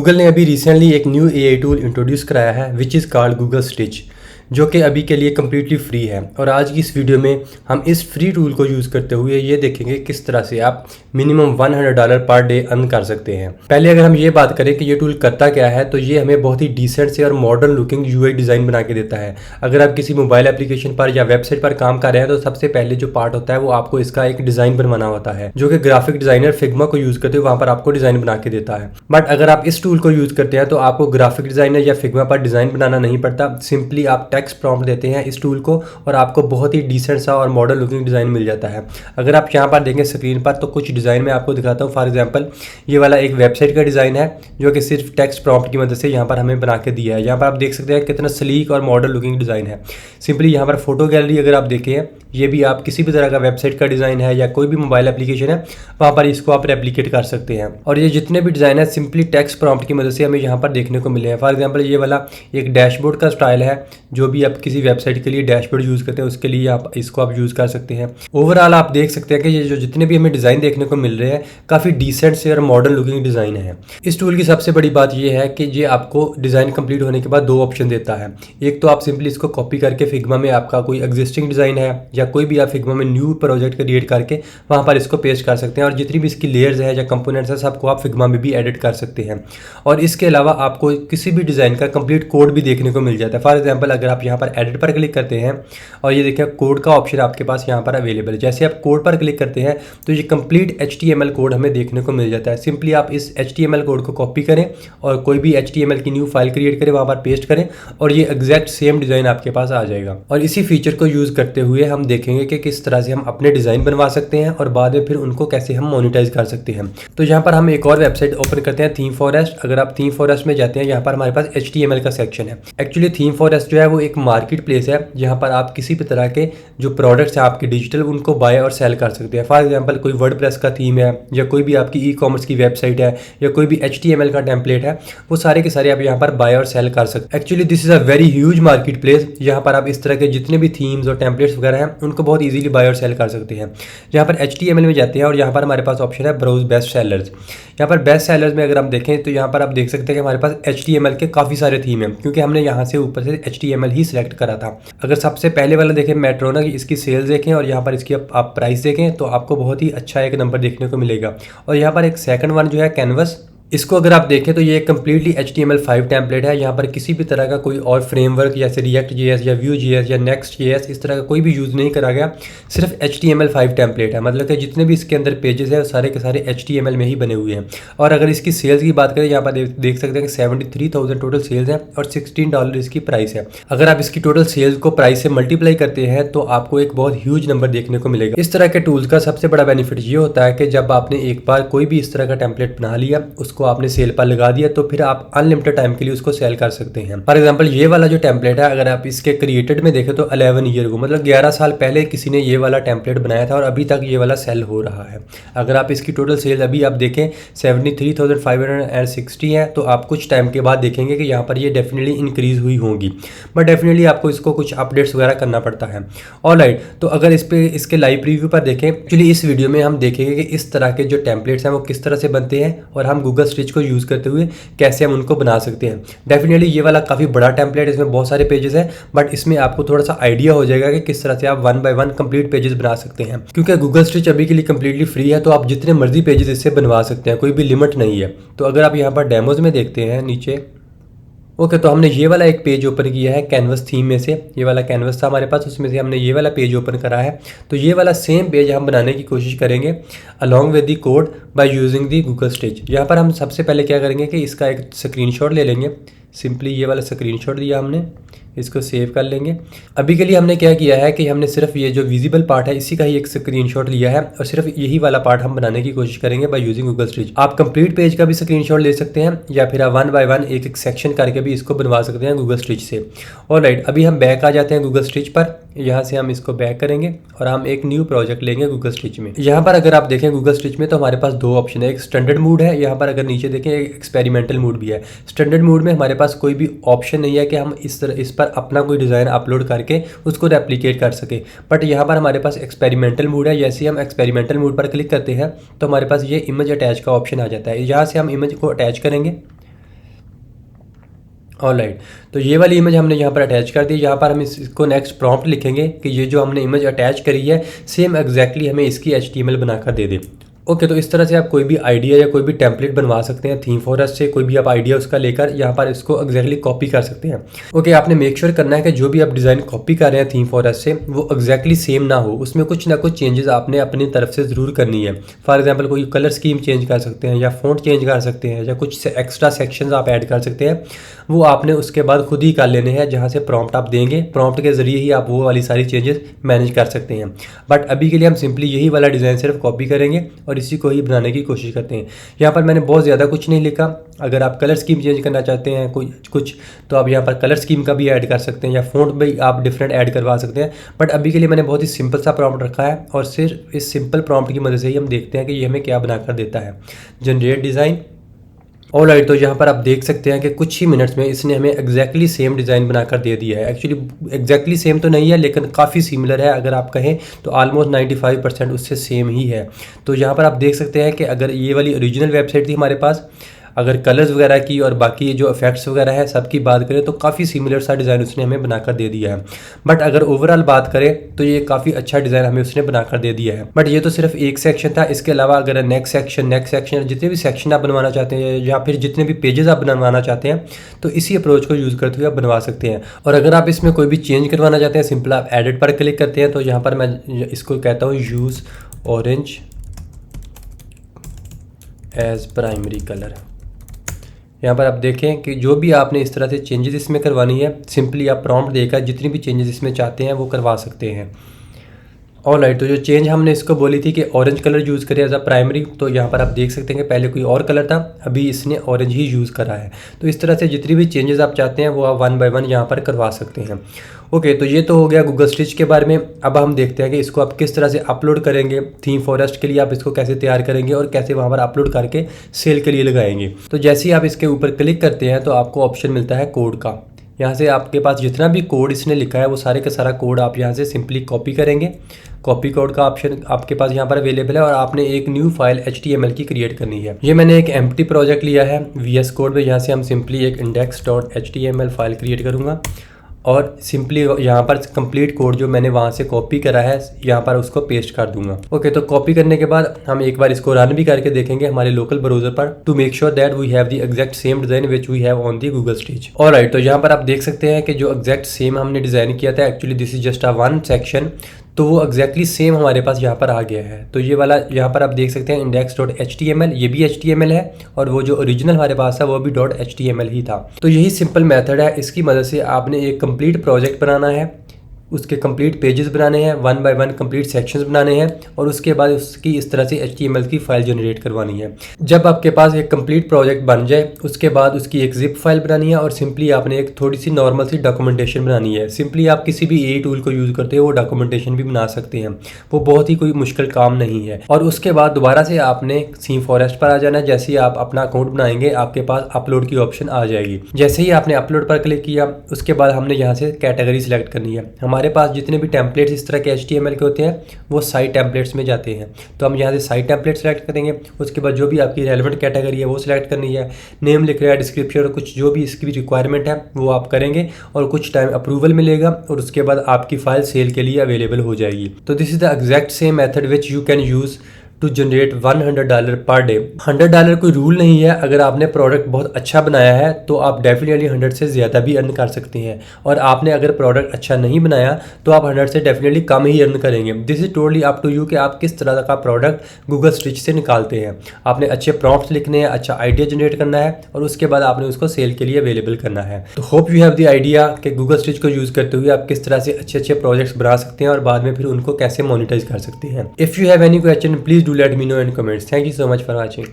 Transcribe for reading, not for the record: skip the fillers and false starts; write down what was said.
Google ने अभी recently एक न्यू एआई टूल इंट्रोड्यूस कराया है which is called Google stitch, जो कि अभी के लिए कम्प्लीटली फ्री है। और आज की इस वीडियो में हम इस फ्री टूल को यूज़ करते हुए ये देखेंगे किस तरह से आप मिनिमम $100 पर डे अर्न कर सकते हैं। पहले अगर हम ये बात करें कि ये टूल करता क्या है, तो ये हमें बहुत ही डिसेंट से और मॉडर्न लुकिंग यूआई डिज़ाइन बना के देता है। अगर आप किसी मोबाइल एप्लीकेशन पर या वेबसाइट पर काम कर रहे हैं तो सबसे पहले जो पार्ट होता है वो आपको इसका एक डिज़ाइन बनवाना होता है, जो कि ग्राफिक डिज़ाइनर फिग्मा को यूज़ करते हुए वहाँ पर आपको डिज़ाइन बना के देता है। बट अगर आप इस टूल को यूज़ करते हैं तो आपको ग्राफिक डिज़ाइनर या फिग्मा पर डिज़ाइन बनाना नहीं पड़ता। सिंपली आप टेक्स्ट प्रॉम्प्ट देते हैं इस टूल को और आपको बहुत ही डिसेंट सा और मॉडर्न लुकिंग डिज़ाइन मिल जाता है। अगर आप यहाँ पर देखें स्क्रीन पर तो कुछ डिज़ाइन मैं आपको दिखाता हूँ। फॉर एग्जांपल ये वाला एक वेबसाइट का डिज़ाइन है जो कि सिर्फ टेक्स्ट प्रॉम्प्ट की मदद से यहाँ पर हमें बना के दिया है। यहाँ पर आप देख सकते हैं कितना स्लीक और मॉडर्न लुकिंग डिज़ाइन है। सिंपली यहाँ पर फोटो गैलरी अगर आप देखें, ये भी आप किसी भी तरह का वेबसाइट का डिज़ाइन है या कोई भी मोबाइल एप्लीकेशन है वहाँ पर इसको आप रेप्लिकेट कर सकते हैं। और ये जितने भी डिज़ाइन है सिंपली टेक्स्ट प्रॉम्प्ट की मदद से हमें यहाँ पर देखने को मिले हैं। फॉर एग्जांपल ये वाला एक डैशबोर्ड का स्टाइल है, जो भी आप किसी वेबसाइट के लिए डैशबोर्ड यूज़ करते हैं उसके लिए आप इसको यूज़ कर सकते हैं। ओवरऑल आप देख सकते हैं कि ये जो जितने भी हमें डिज़ाइन देखने को मिल रहे हैं काफ़ी डिसेंट से और मॉडर्न लुकिंग डिज़ाइन है। इस टूल की सबसे बड़ी बात ये है कि ये आपको डिज़ाइन कंप्लीट होने के बाद दो ऑप्शन देता है। एक तो आप सिंपली इसको कॉपी करके फिग्मा में आपका कोई एग्जिस्टिंग डिज़ाइन है या कोई भी आप फिग्मा में न्यू प्रोजेक्ट क्रिएट करके वहाँ पर इसको पेस्ट कर सकते हैं। और जितनी भी इसकी लेयर्स है या कंपोनेंट्स है सबको आप फिग्मा में भी एडिट कर सकते हैं। और इसके अलावा आपको किसी भी डिज़ाइन का कंप्लीट कोड भी देखने को मिल जाता है। फॉर एग्जांपल अगर आप यहाँ पर एडिट पर क्लिक करते हैं और ये देखिए कोड का ऑप्शन आपके पास यहाँ पर अवेलेबल है। जैसे आप कोड पर क्लिक करते हैं तो ये कंप्लीट HTML कोड हमें देखने को मिल जाता है। सिंपली आप इस HTML कोड को कॉपी करें और कोई भी HTML की न्यू फाइल क्रिएट करें, वहाँ पर पेस्ट करें और ये एग्जैक्ट सेम डिज़ाइन आपके पास आ जाएगा। और इसी फीचर को यूज़ करते हुए हम देखेंगे कि किस तरह से हम अपने डिज़ाइन बनवा सकते हैं और बाद में फिर उनको कैसे हम मोनेटाइज कर सकते हैं। तो यहाँ पर हम एक और वेबसाइट ओपन करते हैं, थीम फॉरेस्ट। अगर आप थीम फॉरेस्ट में जाते हैं यहाँ पर हमारे पास HTML का सेक्शन है। एक्चुअली थीम फॉरेस्ट जो है वो एक मार्केट प्लेस है जहाँ पर आप किसी भी तरह के जो प्रोडक्ट्स हैं आपके डिजिटल उनको बाय और सेल कर सकते हैं। फॉर एग्जांपल कोई वर्डप्रेस का थीम है या कोई भी आपकी ई-कॉमर्स की वेबसाइट है या कोई भी HTML का टेम्पलेट है, वो सारे के सारे आप यहाँ पर बाय और सेल कर सकते हैं। Actually this is a very huge market place. यहाँ पर आप इस तरह के जितने भी थीम्स और टेम्पलेट्स वगैरह हैं उनको बहुत ईजिली बाय और सेल कर सकते हैं। यहाँ पर HTML में जाते हैं और यहाँ पर हमारे पास ऑप्शन है ब्राउज बेस्ट सेलर्स। यहाँ पर बेस्ट सेलर्स में अगर हम देखें तो यहाँ पर आप देख सकते हैं कि हमारे पास HTML के काफ़ी सारे थीम हैं, क्योंकि हमने यहाँ से ऊपर से HTML ही सिलेक्ट करा था। अगर सबसे पहले वाला देखें मेट्रोना की, इसकी सेल्स देखें और यहाँ पर इसकी आप प्राइस देखें तो आपको बहुत ही अच्छा एक नंबर देखने को मिलेगा। और यहाँ पर एक सेकंड वन जो है कैनवस, इसको अगर आप देखें तो ये कम्प्लीटली HTML5 टेम्पलेट है। यहाँ पर किसी भी तरह का कोई और फ्रेमवर्क जैसे React.js या Vue.js या Next.js इस तरह का कोई भी यूज़ नहीं करा गया, सिर्फ HTML5 टेम्पलेट है। मतलब कि जितने भी इसके अंदर पेजेस है सारे के सारे HTML में ही बने हुए हैं। और अगर इसकी सेल्स की बात करें यहाँ पर देख सकते हैं कि 73,000 टोटल सेल्स है और $16 इसकी प्राइस है। अगर आप इसकी टोटल सेल्स को प्राइस से मल्टीप्लाई करते हैं तो आपको एक बहुत ह्यूज नंबर देखने को मिलेगा। इस तरह के टूल्स का सबसे बड़ा बेनिफिट ये होता है कि जब आपने एक बार कोई भी इस तरह का टेम्पलेट बना लिया, उसको आपने सेल पर लगा दिया, तो फिर आप अनलिमिटेड टाइम के लिए उसको सेल कर सकते हैं। फॉर एग्जांपल ये वाला जो टेम्पलेट है अगर आप इसके क्रिएटेड में देखें तो 11 ईयर को, मतलब 11 साल पहले किसी ने ये वाला टेम्पलेट बनाया था और अभी तक ये वाला सेल हो रहा है। अगर आप इसकी टोटल सेल अभी आप देखें 73,560 है, तो आप कुछ टाइम के बाद देखेंगे कि यहाँ पर ये डेफिनेटली इंक्रीज हुई होंगी। बट डेफिनेटली आपको इसको कुछ अपडेट्स वगैरह करना पड़ता है। ऑलराइट, तो अगर इस पे इसके लाइव रिव्यू पर देखें, एक्चुअली इस वीडियो में हम देखेंगे कि इस तरह के जो टेम्पलेट्स हैं वो किस तरह से बनते हैं और हम गूगल स्टिच को यूज़ करते हुए कैसे हम उनको बना सकते हैं। डेफिनेटली ये वाला काफ़ी बड़ा टेम्पलेट, इसमें बहुत सारे पेजेस हैं, बट इसमें आपको थोड़ा सा आइडिया हो जाएगा कि किस तरह से आप 1 बाय 1 कंप्लीट पेजेस बना सकते हैं। क्योंकि गूगल स्टिच अभी के लिए कंप्लीटली फ्री है, तो आप जितने मर्जी पेजेस इससे बनवा सकते हैं, कोई भी लिमिट नहीं है। तो अगर आप यहाँ पर डेमोज में देखते हैं नीचे, ओके, तो हमने ये वाला एक पेज ओपन किया है कैनवस थीम में से। ये वाला कैनवस था हमारे पास, उसमें से हमने ये वाला पेज ओपन करा है। तो ये वाला सेम पेज हम बनाने की कोशिश करेंगे along with the code by using the Google stitch. यहाँ पर हम सबसे पहले क्या करेंगे कि इसका एक स्क्रीनशॉट ले लेंगे। सिंपली ये वाला स्क्रीनशॉट दिया हमने, इसको सेव कर लेंगे। अभी के लिए हमने क्या किया है कि हमने सिर्फ ये जो विजिबल पार्ट है इसी का ही एक स्क्रीनशॉट लिया है और सिर्फ यही वाला पार्ट हम बनाने की कोशिश करेंगे बाय यूजिंग गूगल स्टिच। आप कंप्लीट पेज का भी स्क्रीनशॉट ले सकते हैं या फिर आप 1 बाय 1 एक एक सेक्शन करके भी इसको बनवा सकते हैं गूगल स्टिच से। ऑलराइट, अभी हम बैक आ जाते हैं गूगल स्टिच पर। यहाँ से हम इसको बैक करेंगे और हम एक न्यू प्रोजेक्ट लेंगे गूगल स्टिच में। यहाँ पर अगर आप देखें गूगल स्टिच में तो हमारे पास दो ऑप्शन है, एक स्टैंडर्ड मोड है, यहाँ पर अगर नीचे देखें एक एक्सपेरिमेंटल मोड भी है। स्टैंडर्ड मोड में हमारे पास कोई भी ऑप्शन नहीं है कि हम इस पर अपना कोई डिज़ाइन अपलोड करके उसको रेप्लिकेट कर सके। बट यहाँ पर हमारे पास एक्सपेरिमेंटल मोड है। जैसे हम एक्सपेरिमेंटल मोड पर क्लिक करते हैं तो हमारे पास ये इमेज अटैच का ऑप्शन आ जाता है। यहाँ से हम इमेज को अटैच करेंगे। ऑलराइट, तो ये वाली इमेज हमने यहाँ पर अटैच कर दी। यहाँ पर हम इसको नेक्स्ट प्रॉम्प्ट लिखेंगे कि ये जो हमने इमेज अटैच करी है सेम एग्जैक्टली हमें इसकी HTML बनाकर दे दे। ओके, तो इस तरह से आप कोई भी आइडिया या कोई भी टेम्पलेट बनवा सकते हैं थीम फॉरेस्ट से। कोई भी आप आइडिया उसका लेकर यहाँ पर इसको एग्जैक्टली कॉपी कर सकते हैं। ओके, आपने मेक श्योर करना है कि जो भी आप डिज़ाइन कॉपी कर रहे हैं थीम फॉरेस्ट से वो एग्जैक्टली सेम ना हो, उसमें कुछ ना कुछ चेंजेस आपने अपनी तरफ से ज़रूर करनी है। फॉर एग्जाम्पल कोई कलर स्कीम चेंज कर सकते हैं या फ़ॉन्ट चेंज कर सकते हैं या कुछ एक्स्ट्रा सेक्शंस आप ऐड कर सकते हैं, वो आपने उसके बाद खुद ही कर लेने हैं। जहाँ से प्रॉम्प्ट आप देंगे, प्रॉम्प्ट के ज़रिए ही आप वो वाली सारी चेंजेस मैनेज कर सकते हैं। बट अभी के लिए हम सिंपली यही वाला डिज़ाइन सिर्फ कॉपी करेंगे और इसी को ही बनाने की कोशिश करते हैं। यहाँ पर मैंने बहुत ज़्यादा कुछ नहीं लिखा। अगर आप कलर स्कीम चेंज करना चाहते हैं कुछ तो आप यहाँ पर कलर स्कीम का भी ऐड कर सकते हैं या फ़ॉन्ट भी आप डिफरेंट ऐड करवा सकते हैं। बट अभी के लिए मैंने बहुत ही सिंपल सा प्रॉम्प्ट रखा है और सिर्फ इस सिंपल प्रॉम्प्ट की मदद से ही हम देखते हैं कि ये हमें क्या बनाकर देता है। Generate design. ऑलराइट, तो यहाँ पर आप देख सकते हैं कि कुछ ही मिनट्स में इसने हमें एग्जैक्टली सेम डिज़ाइन बनाकर दे दिया है। एक्चुअली एग्जैक्टली सेम तो नहीं है लेकिन काफ़ी सिमिलर है। अगर आप कहें तो ऑलमोस्ट 95% उससे सेम ही है। तो यहाँ पर आप देख सकते हैं कि अगर ये वाली ओरिजिनल वेबसाइट थी हमारे पास, अगर कलर्स वगैरह की और बाकी जो इफेक्ट्स वगैरह है सबकी बात करें तो काफ़ी सिमिलर सा डिज़ाइन उसने हमें बनाकर दे दिया है। बट अगर ओवरऑल बात करें तो ये काफ़ी अच्छा डिज़ाइन हमें उसने बनाकर दे दिया है। बट ये तो सिर्फ एक सेक्शन था। इसके अलावा अगर नेक्स्ट सेक्शन जितने भी सेक्शन आप बनवाना चाहते हैं या फिर जितने भी पेजेस आप बनवाना चाहते हैं तो इसी अप्रोच को यूज़ करते हुए आप बनवा सकते हैं। और अगर आप इसमें कोई भी चेंज करवाना चाहते हैं, सिंपल आप एडिट पर क्लिक करते हैं। तो यहाँ पर मैं इसको कहता हूँ use orange as primary colour. यहाँ पर आप देखें कि जो भी आपने इस तरह से चेंजेस इसमें करवानी है, सिंपली आप प्रॉम्प्ट देकर जितनी भी चेंजेस इसमें चाहते हैं वो करवा सकते हैं। ऑलराइट, तो जो चेंज हमने इसको बोली थी कि ऑरेंज कलर यूज़ करें एज अ प्राइमरी, तो यहाँ पर आप देख सकते हैं कि पहले कोई और कलर था, अभी इसने ऑरेंज ही यूज़ करा है। तो इस तरह से जितनी भी चेंजेस आप चाहते हैं वो आप 1 बाय 1 यहाँ पर करवा सकते हैं। ओके, तो ये तो हो गया गूगल स्टिच के बारे में। अब हम देखते हैं कि इसको आप किस तरह से अपलोड करेंगे। थीम फॉरेस्ट के लिए आप इसको कैसे तैयार करेंगे और कैसे वहाँ पर अपलोड करके सेल के लिए लगाएंगे। तो जैसे ही आप इसके ऊपर क्लिक करते हैं तो आपको ऑप्शन मिलता है कोड का। यहाँ से आपके पास जितना भी कोड इसने लिखा है वो सारे का सारा कोड आप यहाँ से सिंपली कॉपी करेंगे। कॉपी कोड का ऑप्शन आपके पास यहाँ पर अवेलेबल है और आपने एक न्यू फाइल HTML की क्रिएट करनी है। ये मैंने एक एम्प्टी प्रोजेक्ट लिया है VS कोड में। यहाँ से हम सिंपली एक index.html फाइल क्रिएट करूँगा और सिंपली यहाँ पर कंप्लीट कोड जो मैंने वहाँ से कॉपी करा है यहाँ पर उसको पेस्ट कर दूंगा। ओके, तो कॉपी करने के बाद हम एक बार इसको रन भी करके देखेंगे हमारे लोकल ब्राउजर पर to make sure that we have the exact same design which we have on the Google Stitch. Alright, तो यहाँ पर आप देख सकते हैं कि जो एग्जैक्ट सेम हमने डिज़ाइन किया था, actually this is just a one section, तो वो एग्जैक्टली सेम हमारे पास यहाँ पर आ गया है। तो ये वाला यहाँ पर आप देख सकते हैं index.html, ये भी HTML है और वो जो ओरिजिनल हमारे पास है वो भी .html ही था। तो यही सिंपल मेथड है। इसकी मदद से आपने एक कंप्लीट प्रोजेक्ट बनाना है, उसके कंप्लीट पेजेस बनाने हैं, 1 बाय 1 कंप्लीट सेक्शंस बनाने हैं और उसके बाद उसकी इस तरह से HTML की फाइल जनरेट करवानी है। जब आपके पास एक कंप्लीट प्रोजेक्ट बन जाए उसके बाद उसकी एक जिप फाइल बनानी है और सिंपली आपने एक थोड़ी सी नॉर्मल सी डॉक्यूमेंटेशन बनानी है। सिंपली आप किसी भी AI टूल को यूज़ करते हो वो डॉक्यूमेंटेशन भी बना सकते हैं, वो बहुत ही कोई मुश्किल काम नहीं है। और उसके बाद दोबारा से आपने थीम फॉरेस्ट पर आ जाना है। जैसे ही आप अपना अकाउंट बनाएंगे आपके पास अपलोड की ऑप्शन आ जाएगी। जैसे ही आपने अपलोड पर क्लिक किया उसके बाद हमने यहाँ से कैटेगरी सिलेक्ट करनी है। हमारे पास जितने भी टेम्पलेट्स इस तरह के HTML के होते हैं वो साइट टेम्पलेट्स में जाते हैं। तो हम यहाँ से साइट टेम्पलेट सेलेक्ट करेंगे। उसके बाद जो भी आपकी रेलेवेंट कैटेगरी है वो सिलेक्ट करनी है, नेम लिख रहा है, डिस्क्रिप्शन और कुछ जो भी इसकी भी रिक्वायरमेंट है वो आप करेंगे और कुछ टाइम अप्रूवल मिलेगा और उसके बाद आपकी फाइल सेल के लिए अवेलेबल हो जाएगी। तो this is the exact same method which you can use to generate $100 per day. $100 कोई रूल नहीं है। अगर आपने प्रोडक्ट बहुत अच्छा बनाया है तो आप डेफिनेटली 100 से ज़्यादा भी अर्न कर सकते हैं और आपने अगर प्रोडक्ट अच्छा नहीं बनाया तो आप 100 से डेफिनेटली कम ही अर्न करेंगे। This is totally up to you कि आप किस तरह का प्रोडक्ट गूगल स्टिच से निकालते हैं। आपने अच्छे प्रॉम्प्ट्स लिखने हैं, अच्छा आइडिया जनरेट करना है और उसके बाद आपने उसको सेल के लिए अवेलेबल करना है। तो hope you have the idea कि गूगल स्टिच को यूज़ करते हुए आप किस तरह से अच्छे प्रोजेक्ट्स बना सकते हैं और बाद में फिर उनको कैसे मोनेटाइज कर सकते हैं। If you have any question please do let me know in comments. Thank you so much for watching.